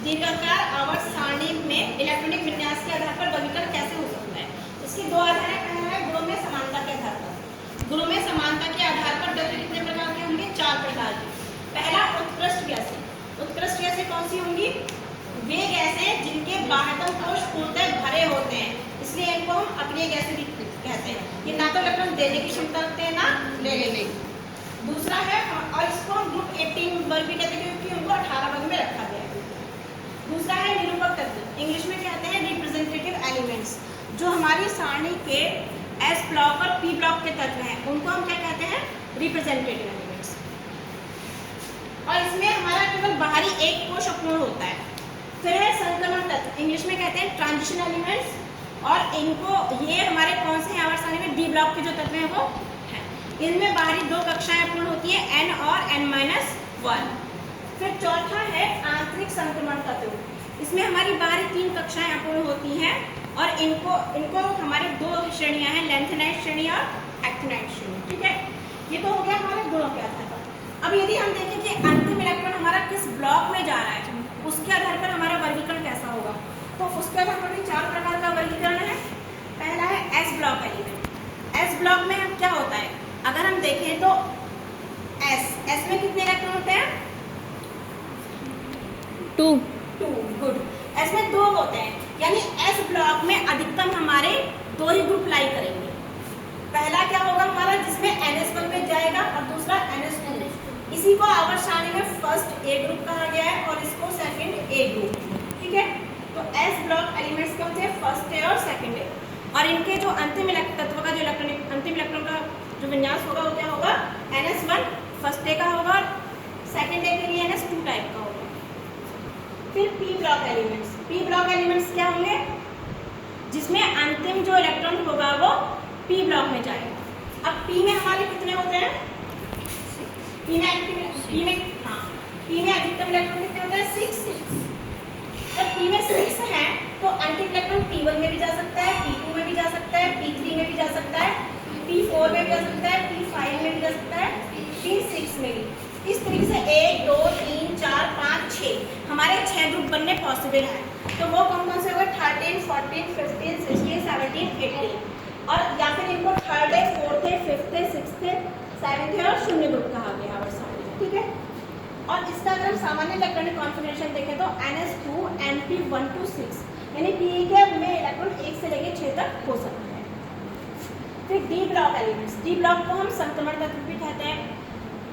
दीर्घाकार आवर्त सारणी में इलेक्ट्रॉनिक विन्यास के आधार पर वर्गीकरण कैसे हो सकता है। इसके दो आधार है। पहला है गुणों में समानता के आधार पर। गुणों में समानता के आधार पर गति कितने प्रकार के होंगे? 4 प्रकार के। पहला उत्कृष्ट गैसें। उत्कृष्ट गैसें कौन सी होंगी? वे गैसें जिनके बाह्यतम कोश पूर्णतः भरे होते हैं, इसलिए इनको हम अक्रिय गैसें भी कहते हैं। ये ना तो इलेक्ट्रॉन देने की क्षमता रखते हैं ना लेने की। दूसरा है, और इसको हम ग्रुप 18 वर्ग भी कहते हैं क्योंकि उनको 18 वर्ग में रखा गया है। दूसरा है निरूपक तत्व, इंग्लिश में कहते हैं रिप्रेजेंटेटिव एलिमेंट्स। जो हमारी सारणी के एस ब्लॉक और पी ब्लॉक के तत्व हैं उनको हम क्या कहते हैं? Representative elements. और इसमें हमारा केवल बाहरी एक कोश अपूर्ण होता है। फिर है संक्रमण तत्व, इंग्लिश में कहते हैं ट्रांजिशन एलिमेंट्स। और इनको ये हमारे कौन से आवर्त सारणी में डी ब्लॉक के जो तत्व हैं वो हैं। इनमें बाहरी 2 कक्षाएं अपूर्ण होती है, n और n-1। फिर चौथा है आंतरिक संक्रमण तत्व। इसमें हमारी बाहरी 3 कक्षाएं अपूर्ण होती हैं और इनको हमारे 2 श्रेणियां हैं, लेंथेनाइट श्रेणी और एक्टिनाइट श्रेणी। ठीक है, ये तो हो गया हमारे गुणों के आधार पर। अब यदि हम देखें कि अंतिम इलेक्ट्रॉन हमारा किस ब्लॉक में जा रहा है, उसके आधार पर हमारा वर्गीकरण कैसा होगा। तो उसके आधार पर 4 प्रकार का वर्गीकरण है। पहला है S block element. S block में हम क्या होता है, अगर हम देखें तो एस में कितने इलेक्ट्रॉन होते हैं? 2। गुड। एस में 2 होते हैं, यानी एस ब्लॉक में अधिकतम हमारे 2 ही ग्रुप लाई करेंगे। पहला क्या होगा हमारा, जिसमें NS1 में जाएगा और दूसरा NS2। इसी को आवर्त सारणी में फर्स्ट ए ग्रुप कहा गया है और इसको सेकंड ए ग्रुप। ठीक है, तो एस ब्लॉक एलिमेंट्स कौन से? फर्स्ट ए और सेकंड ए। और इनके जो अंतिम तत्व का जो इलेक्ट्रॉनिक अंतिम इलेक्ट्रॉन का जो विन्यास होगा वो क्या होगा? NS1 फर्स्ट ए का होगा और सेकंड ए के लिए NS2 टाइप का होगा। फिर P block elements. P block elements क्या होंगे? जिसमें अंतिम जो इलेक्ट्रॉन होगा वो पी ब्लॉक में जाएगा। अब पी में हमारे कितने होते हैं? पी में अधिकतम इलेक्ट्रॉन कितने होते हैं? 6। जब पी में 6 है तो अंतिम इलेक्ट्रॉन P1 में भी जा सकता है, P2 में भी जा सकता है, P3 में भी जा सकता है, P4 में भी जा सकता है, P5 में भी जा सकता है, P6 में भी। इस तरीके से 1, 2, 3, 4, 5, 6 हमारे 6 ग्रुप बनने पॉसिबल हैं। तो वो कौन कौन से होगा? 13, 14, 15, 16, 17, 18। और या फिर इनको 3rd, 4th, 5th, 6th, 7th और शून्य ग्रुप कहा गया आवर्त सारणी। ठीक है, और इसका अगर हम सामान्य इलेक्ट्रॉनिक कॉन्फिगरेशन देखें तो NS2 NP1 to 6, यानी पी के में इलेक्ट्रॉन 1 से लेकर 6 तक हो सकते हैं। फिर D block elements. D block को हम संक्रमण तत्व भी कहते हैं।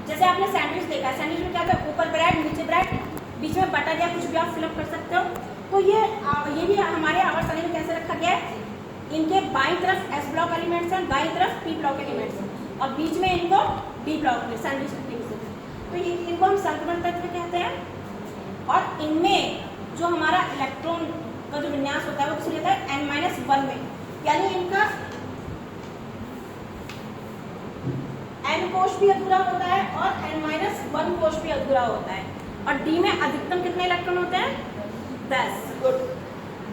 जैसे आपने सैंडविच देखा है, सैंडविच में क्या होता है? ऊपर ब्रेड, नीचे ब्रेड, बीच में बटर या कुछ भी आप फिलअप कर सकते हो। तो ये भी हमारे आवर्त सारणी में कैसे रखा गया है? इनके बाईं तरफ एस ब्लॉक एलिमेंट्स हैं, दाईं तरफ पी ब्लॉक एलिमेंट्स हैं और बीच में इनको डी ब्लॉक में सैंडविच रखने की जरूरत है। तो इनको हम संक्रमण तत्व कहते हैं। और इनमें जो हमारा इलेक्ट्रॉन का जो विन्यास होता है वो किस रहता है? n-1 में, यानी इनका n कोश भी अधूरा होता है और n-1 कोश भी अधूरा होता है। और डी में अधिकतम कितने इलेक्ट्रॉन होते हैं? 10। गुड,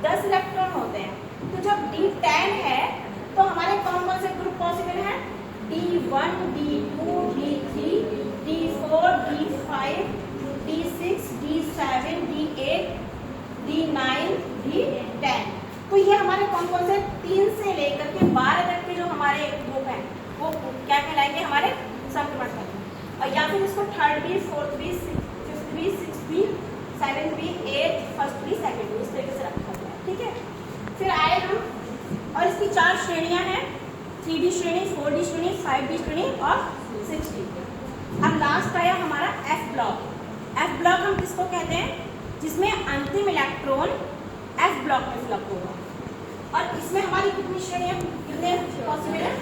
10 इलेक्ट्रॉन होते हैं। तो जब D10 है तो हमारे कौन कौन से ग्रुप पॉसिबल हैं? D1, D2, D3, D4, D5, D6, D7, D8, D9, D10। तो ये हमारे कौन कौन से 3 से लेकर के 12 तक के जो हमारे ग्रुप हैं वो क्या कहलाएंगे? हमारे संक्रमण तत्व। और या फिर इसको 3rd B, 4th B, 5th B, 6th B, 7th B, 8th, 1st B, 2nd B, इस तरीके से रखा गया है। ठीक है, फिर आए हम, और इसकी 4 श्रेणियां हैं, 3D श्रेणी, 4D श्रेणी, 5D श्रेणी और 6D। अब लास्ट आया हमारा F ब्लॉक। F ब्लॉक हम किसको कहते हैं? जिसमें अंतिम इलेक्ट्रॉन F ब्लॉक में फिलअप होगा। और इसमें हमारी कितनी श्रेणियां कितने पॉसिबल है?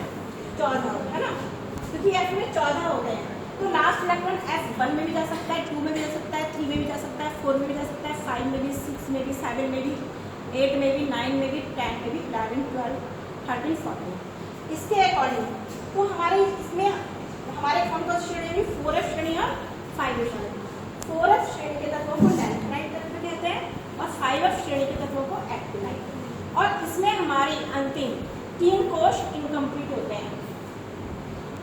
14, है ना, क्योंकि F में 14 हो गए हैं। तो लास्ट इलेक्ट्रॉन F1 में भी जा सकता है, 2 में भी जा सकता है, 3 में भी जा सकता है, 4 में भी जा सकता है, 5 में भी, 6 में भी, 7 में भी, 8 में भी, 9 में भी, 10 में भी, 11, 12, 13, 14। इसके अकॉर्डिंग तो हमारे इसमें हमारे कौन कौन श्रेणी में? 4F श्रेणी और 5F श्रेणी। 4F श्रेणी के तत्वों को लेंथेनाइट तत्व कहते हैं और 5F श्रेणी के तत्वों को एक्टिनाइट। और इसमें हमारी अंतिम 3 कोश इनकम्प्लीट होते हैं,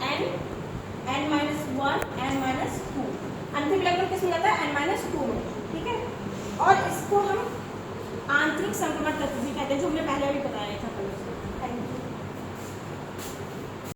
N-1, N-2। अंतिम इलेक्ट्रॉन किसमें जाता है? N-2 में। ठीक है, और इसको संक्रमण तत्व भी कहते हैं, जो हमने पहले